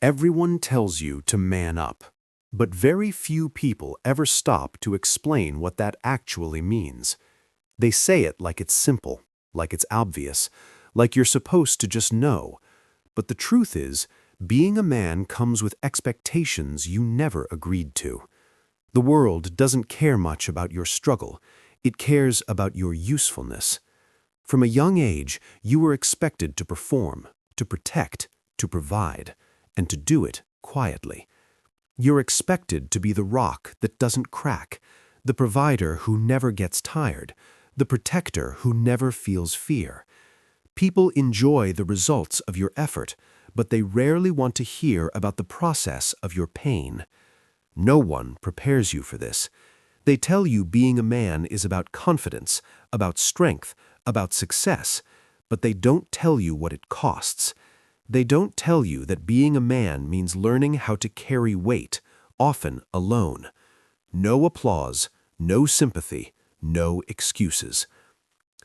Everyone tells you to man up, but very few people ever stop to explain what that actually means. They say it like it's simple, like it's obvious, like you're supposed to just know. But the truth is, being a man comes with expectations you never agreed to. The world doesn't care much about your struggle. It cares about your usefulness. From a young age, you were expected to perform, to protect, to provide, and to do it quietly. You're expected to be the rock that doesn't crack, the provider who never gets tired, the protector who never feels fear. People enjoy the results of your effort, but they rarely want to hear about the process of your pain. No one prepares you for this. They tell you being a man is about confidence, about strength, about success, but they don't tell you what it costs. They don't tell you that being a man means learning how to carry weight, often alone. No applause, no sympathy, no excuses.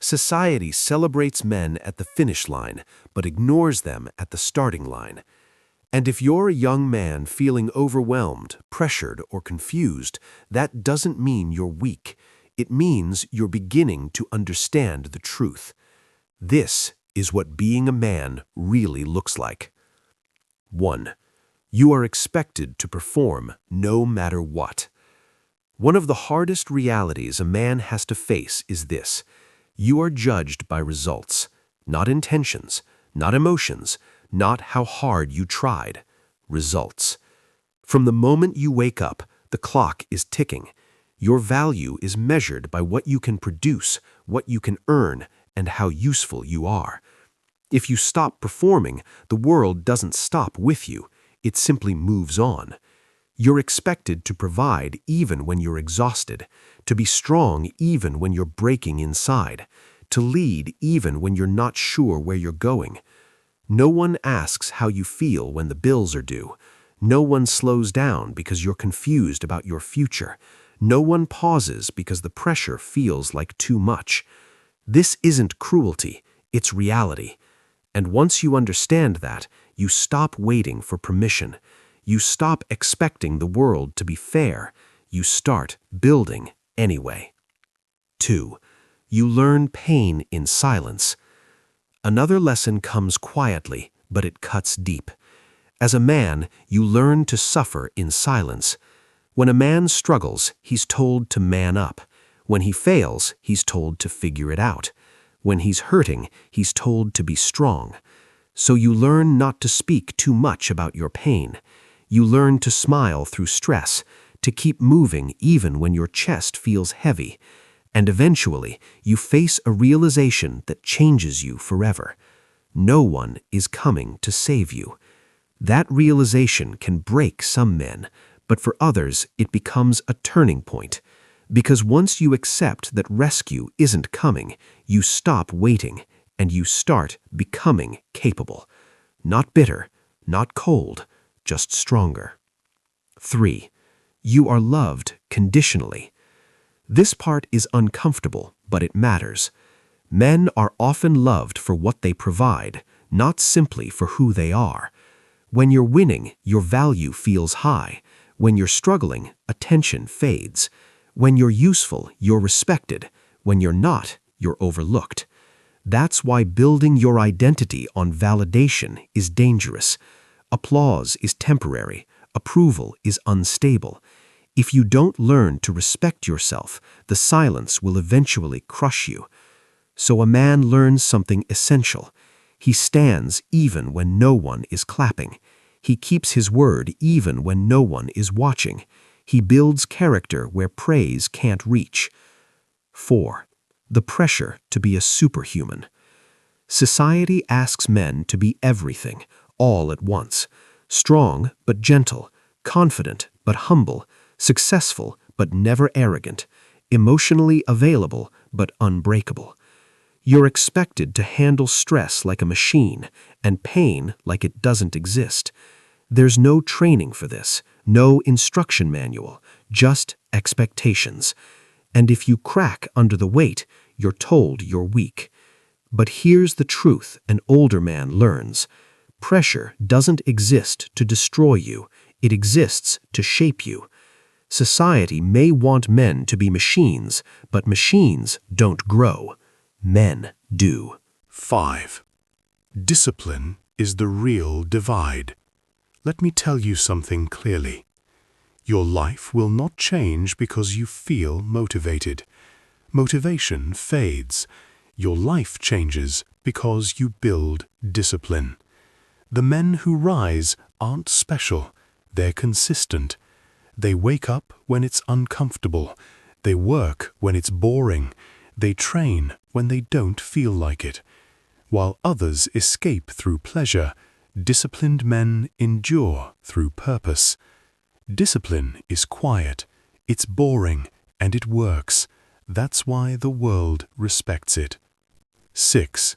Society celebrates men at the finish line, but ignores them at the starting line. And if you're a young man feeling overwhelmed, pressured, or confused, that doesn't mean you're weak. It means you're beginning to understand the truth. This is what being a man really looks like. 1. You are expected to perform no matter what. One of the hardest realities a man has to face is this: you are judged by results, not intentions, not emotions, not how hard you tried. Results. From the moment you wake up, the clock is ticking. Your value is measured by what you can produce, what you can earn, and how useful you are. If you stop performing, the world doesn't stop with you. It simply moves on. You're expected to provide even when you're exhausted, to be strong even when you're breaking inside, to lead even when you're not sure where you're going. No one asks how you feel when the bills are due. No one slows down because you're confused about your future. No one pauses because the pressure feels like too much. This isn't cruelty, it's reality. And once you understand that, you stop waiting for permission. You stop expecting the world to be fair. You start building anyway. 2. You learn pain in silence. Another lesson comes quietly, but it cuts deep. As a man, you learn to suffer in silence. When a man struggles, he's told to man up. When he fails, he's told to figure it out. When he's hurting, he's told to be strong. So you learn not to speak too much about your pain. You learn to smile through stress, to keep moving even when your chest feels heavy. And eventually, you face a realization that changes you forever. No one is coming to save you. That realization can break some men, but for others, it becomes a turning point. Because once you accept that rescue isn't coming, you stop waiting, and you start becoming capable. Not bitter, not cold, just stronger. 3. You are loved conditionally. This part is uncomfortable, but it matters. Men are often loved for what they provide, not simply for who they are. When you're winning, your value feels high. When you're struggling, attention fades. When you're useful, you're respected. When you're not, you're overlooked. That's why building your identity on validation is dangerous. Applause is temporary. Approval is unstable. If you don't learn to respect yourself, the silence will eventually crush you. So a man learns something essential. He stands even when no one is clapping. He keeps his word even when no one is watching. He builds character where praise can't reach. 4. The pressure to be a superhuman. Society asks men to be everything, all at once. Strong but gentle, confident but humble, successful but never arrogant, emotionally available but unbreakable. You're expected to handle stress like a machine and pain like it doesn't exist. There's no training for this, no instruction manual, just expectations. And if you crack under the weight, you're told you're weak. But here's the truth an older man learns. Pressure doesn't exist to destroy you, it exists to shape you. Society may want men to be machines, but machines don't grow. Men do. 5. Discipline is the real divide. Let me tell you something clearly. Your life will not change because you feel motivated. Motivation fades. Your life changes because you build discipline. The men who rise aren't special. They're consistent. They wake up when it's uncomfortable. They work when it's boring. They train when they don't feel like it. While others escape through pleasure, disciplined men endure through purpose. Discipline is quiet, it's boring, and it works. That's why the world respects it. 6.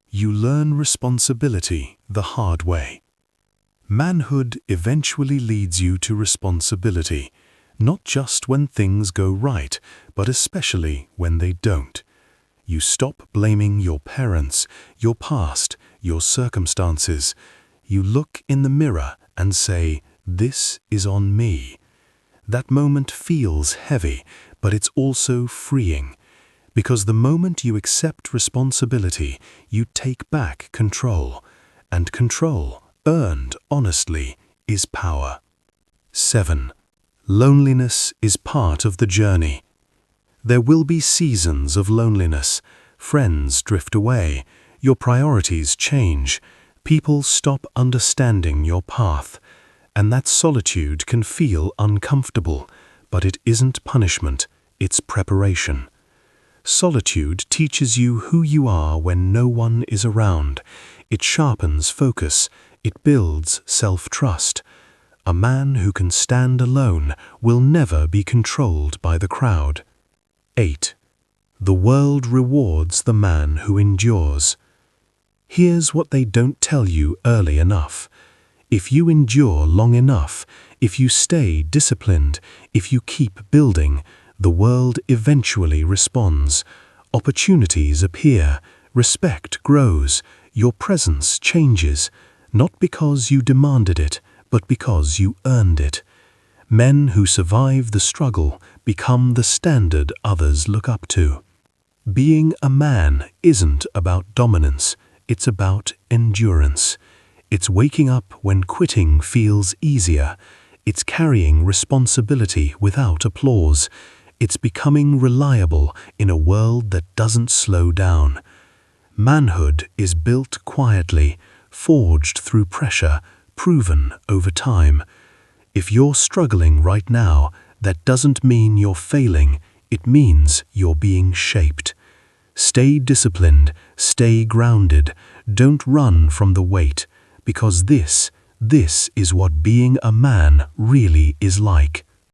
You learn responsibility the hard way. Manhood eventually leads you to responsibility, not just when things go right, but especially when they don't. You stop blaming your parents, your past, your circumstances. You look in the mirror and say, "This is on me." That moment feels heavy, but it's also freeing. Because the moment you accept responsibility, you take back control. And control, earned honestly, is power. 7. Loneliness is part of the journey. There will be seasons of loneliness. Friends drift away. Your priorities change. People stop understanding your path. And that solitude can feel uncomfortable, but it isn't punishment, it's preparation. Solitude teaches you who you are when no one is around. It sharpens focus. It builds self-trust. A man who can stand alone will never be controlled by the crowd. 8. The world rewards the man who endures. Here's what they don't tell you early enough. If you endure long enough, if you stay disciplined, if you keep building, the world eventually responds. Opportunities appear, respect grows, your presence changes, not because you demanded it, but because you earned it. Men who survive the struggle become the standard others look up to. Being a man isn't about dominance, it's about endurance. It's waking up when quitting feels easier. It's carrying responsibility without applause. It's becoming reliable in a world that doesn't slow down. Manhood is built quietly, forged through pressure, proven over time. If you're struggling right now, that doesn't mean you're failing. It means you're being shaped. Stay disciplined, stay grounded. Don't run from the weight, because this is what being a man really is like.